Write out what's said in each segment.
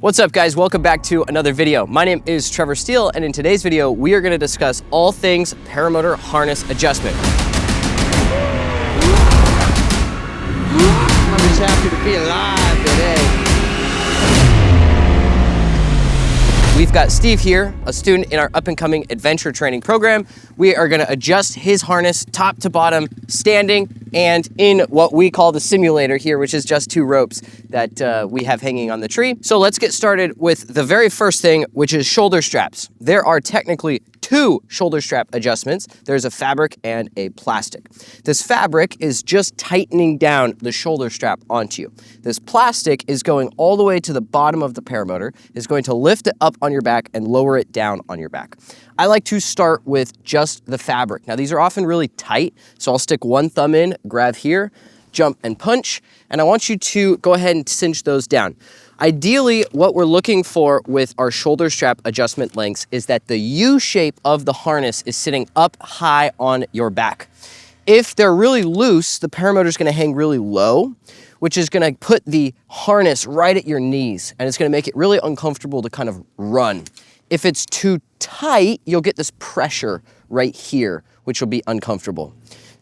What's up guys, welcome back to another video. My name is Trevor Steele, and in today's video, we are gonna discuss all things paramotor harness adjustment. I'm just happy to be alive today. We've got Steve here, a student in our up-and-coming adventure training program. We are gonna adjust his harness top to bottom, standing, and in what we call the simulator here, which is just two ropes that we have hanging on the tree. So let's get started with the very first thing, which is shoulder straps. There are technically two shoulder strap adjustments. There's a fabric and a plastic. This fabric is just tightening down the shoulder strap onto you. This plastic is going all the way to the bottom of the paramotor, is going to lift it up on your back and lower it down on your back. I like to start with just the fabric. Now these are often really tight, so I'll stick one thumb in, grab here, jump and punch, and I want you to go ahead and cinch those down. Ideally, what we're looking for with our shoulder strap adjustment lengths is that the U shape of the harness is sitting up high on your back. If they're really loose, the paramotor is going to hang really low, which is going to put the harness right at your knees, and it's going to make it really uncomfortable to kind of run. If it's too tight, you'll get this pressure right here, which will be uncomfortable.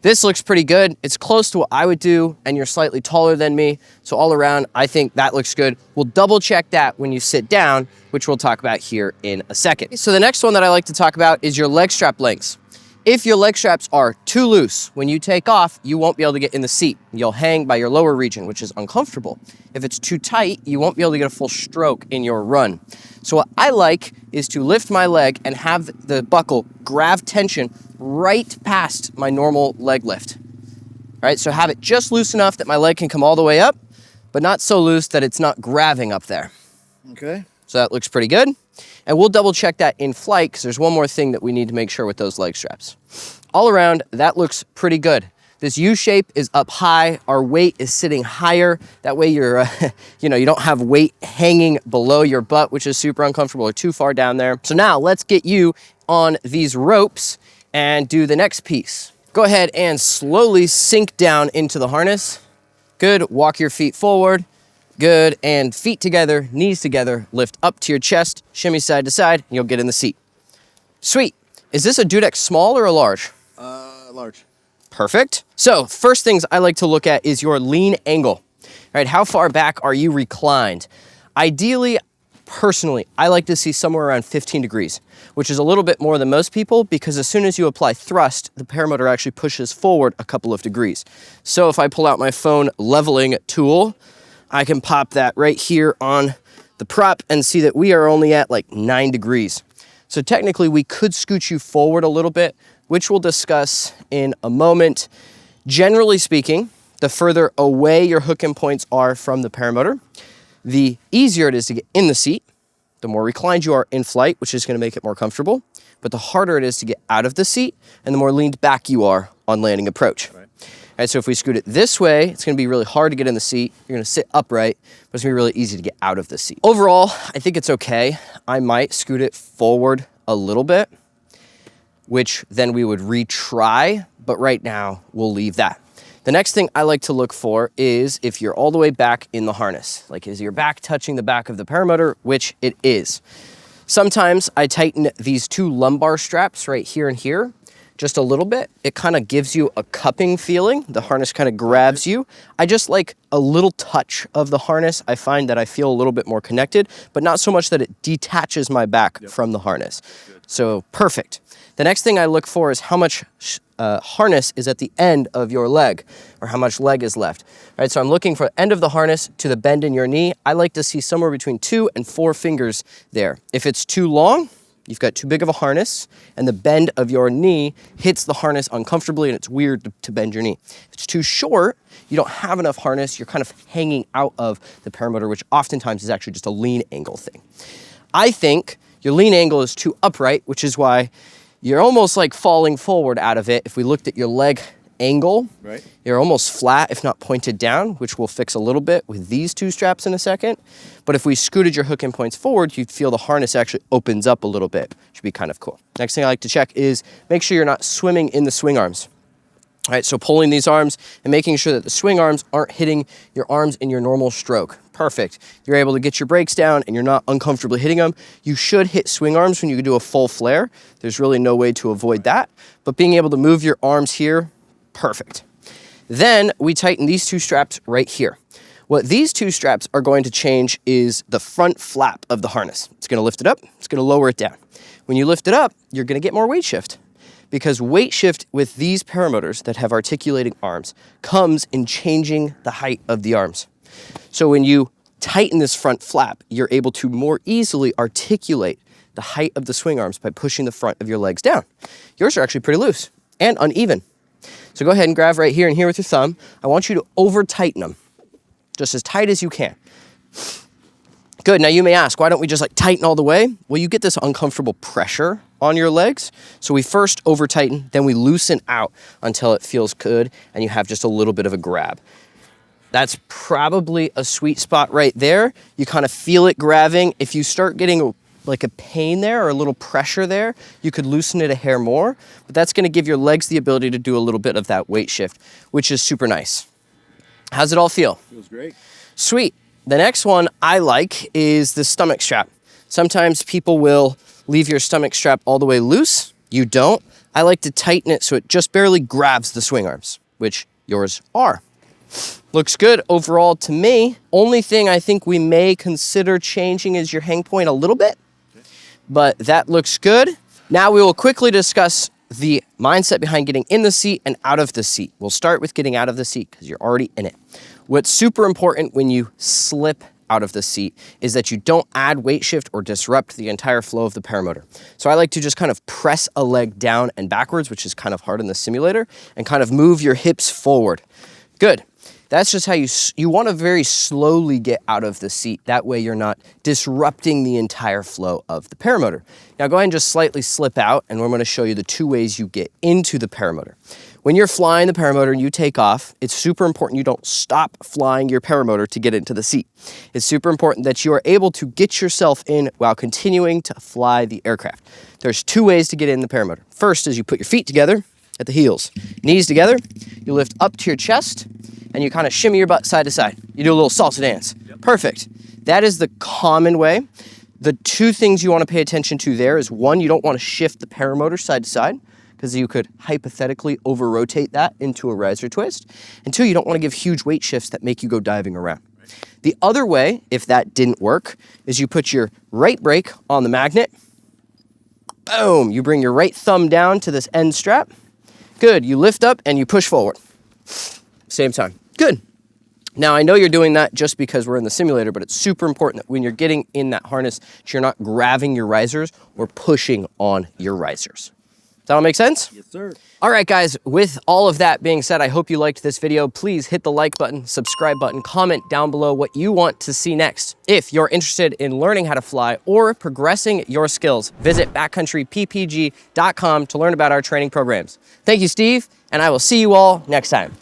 This looks pretty good. It's close to what I would do, and you're slightly taller than me. So all around, I think that looks good. We'll double check that when you sit down, which we'll talk about here in a second. So the next one that I like to talk about is your leg strap lengths. If your leg straps are too loose, when you take off, you won't be able to get in the seat. You'll hang by your lower region, which is uncomfortable. If it's too tight, you won't be able to get a full stroke in your run. So what I like is to lift my leg and have the buckle grab tension right past my normal leg lift. All right, so have it just loose enough that my leg can come all the way up, but not so loose that it's not grabbing up there. Okay. So that looks pretty good. And we'll double check that in flight because there's one more thing that we need to make sure with those leg straps. All around, that looks pretty good. This U shape is up high. Our weight is sitting higher. That way you're, you don't have weight hanging below your butt, which is super uncomfortable or too far down there. So now let's get you on these ropes and do the next piece. Go ahead and slowly sink down into the harness. Good, walk your feet forward. Good, and feet together, knees together, lift up to your chest, shimmy side to side, and you'll get in the seat. Sweet. Is this a Dudex small or a large? Large. Perfect. So first things I like to look at is your lean angle. All right, how far back are you reclined? Ideally, personally, I like to see somewhere around 15 degrees, which is a little bit more than most people because as soon as you apply thrust, the paramotor actually pushes forward a couple of degrees. So if I pull out my phone leveling tool, I can pop that right here on the prop and see that we are only at like 9 degrees. So technically we could scoot you forward a little bit, which we'll discuss in a moment. Generally speaking, the further away your hook and points are from the paramotor, the easier it is to get in the seat, the more reclined you are in flight, which is going to make it more comfortable, but the harder it is to get out of the seat and the more leaned back you are on landing approach. Right. All right, so if we scoot it this way, it's going to be really hard to get in the seat. You're going to sit upright, but it's going to be really easy to get out of the seat. Overall, I think it's okay. I might scoot it forward a little bit, which then we would retry, but right now we'll leave that. The next thing I like to look for is if you're all the way back in the harness. Like, is your back touching the back of the paramotor? Which it is. Sometimes I tighten these two lumbar straps right here and here just a little bit. It kind of gives you a cupping feeling. The harness kind of grabs you. I just like a little touch of the harness. I find that I feel a little bit more connected, but not so much that it detaches my back from the harness. Good. So perfect. The next thing I look for is how much harness is at the end of your leg, or how much leg is left. All right, so I'm looking for end of the harness to the bend in your knee. I like to see somewhere between 2 and 4 fingers there. If it's too long, you've got too big of a harness, and the bend of your knee hits the harness uncomfortably, and it's weird to bend your knee. If it's too short, you don't have enough harness, you're kind of hanging out of the paramotor, which oftentimes is actually just a lean angle thing. I think your lean angle is too upright, which is why you're almost like falling forward out of it. If we looked at your leg angle, right, you're almost flat, if not pointed down, which we'll fix a little bit with these two straps in a second. But if we scooted your hook and points forward, you'd feel the harness actually opens up a little bit. Should be kind of cool. Next thing I like to check is make sure you're not swimming in the swing arms. All right, so pulling these arms and making sure that the swing arms aren't hitting your arms in your normal stroke. Perfect. You're able to get your brakes down and you're not uncomfortably hitting them. You should hit swing arms when you do a full flare. There's really no way to avoid that. But being able to move your arms here, perfect. Then we tighten these two straps right here. What these two straps are going to change is the front flap of the harness. It's going to lift it up, it's going to lower it down. When you lift it up, you're going to get more weight shift, because weight shift with these paramotors that have articulating arms comes in changing the height of the arms. So when you tighten this front flap, you're able to more easily articulate the height of the swing arms by pushing the front of your legs down. Yours are actually pretty loose and uneven. So go ahead and grab right here and here with your thumb. I want you to over tighten them, just as tight as you can. Good, now you may ask, why don't we just like tighten all the way? Well, you get this uncomfortable pressure on your legs. So we first over tighten, then we loosen out until it feels good and you have just a little bit of a grab. That's probably a sweet spot right there. You kind of feel it grabbing. If you start getting like a pain there or a little pressure there, you could loosen it a hair more, but that's gonna give your legs the ability to do a little bit of that weight shift, which is super nice. How's it all feel? Feels great. Sweet. The next one I like is the stomach strap. Sometimes people will leave your stomach strap all the way loose. You don't. I like to tighten it so it just barely grabs the swing arms, which yours are. Looks good overall to me. Only thing I think we may consider changing is your hang point a little bit, but that looks good. Now we will quickly discuss the mindset behind getting in the seat and out of the seat. We'll start with getting out of the seat because you're already in it. What's super important when you slip out of the seat is that you don't add weight shift or disrupt the entire flow of the paramotor. So I like to just kind of press a leg down and backwards, which is kind of hard in the simulator, and kind of move your hips forward. Good. That's just how you want to very slowly get out of the seat. That way you're not disrupting the entire flow of the paramotor. Now go ahead and just slightly slip out, and we're going to show you the two ways you get into the paramotor. When you're flying the paramotor and you take off, it's super important you don't stop flying your paramotor to get into the seat. It's super important that you are able to get yourself in while continuing to fly the aircraft. There's two ways to get in the paramotor. First is you put your feet together at the heels, knees together, you lift up to your chest, and you kind of shimmy your butt side to side. You do a little salsa dance. Yep. Perfect. That is the common way. The two things you want to pay attention to there is, one, you don't want to shift the paramotor side to side because you could hypothetically over-rotate that into a riser twist. And two, you don't want to give huge weight shifts that make you go diving around. Right. The other way, if that didn't work, is you put your right brake on the magnet. Boom. You bring your right thumb down to this end strap. Good. You lift up and you push forward. Same time. Good. Now, I know you're doing that just because we're in the simulator, but it's super important that when you're getting in that harness, you're not grabbing your risers or pushing on your risers. Does that all make sense? Yes, sir. All right, guys, with all of that being said, I hope you liked this video. Please hit the like button, subscribe button, comment down below what you want to see next. If you're interested in learning how to fly or progressing your skills, visit backcountryppg.com to learn about our training programs. Thank you, Steve, and I will see you all next time.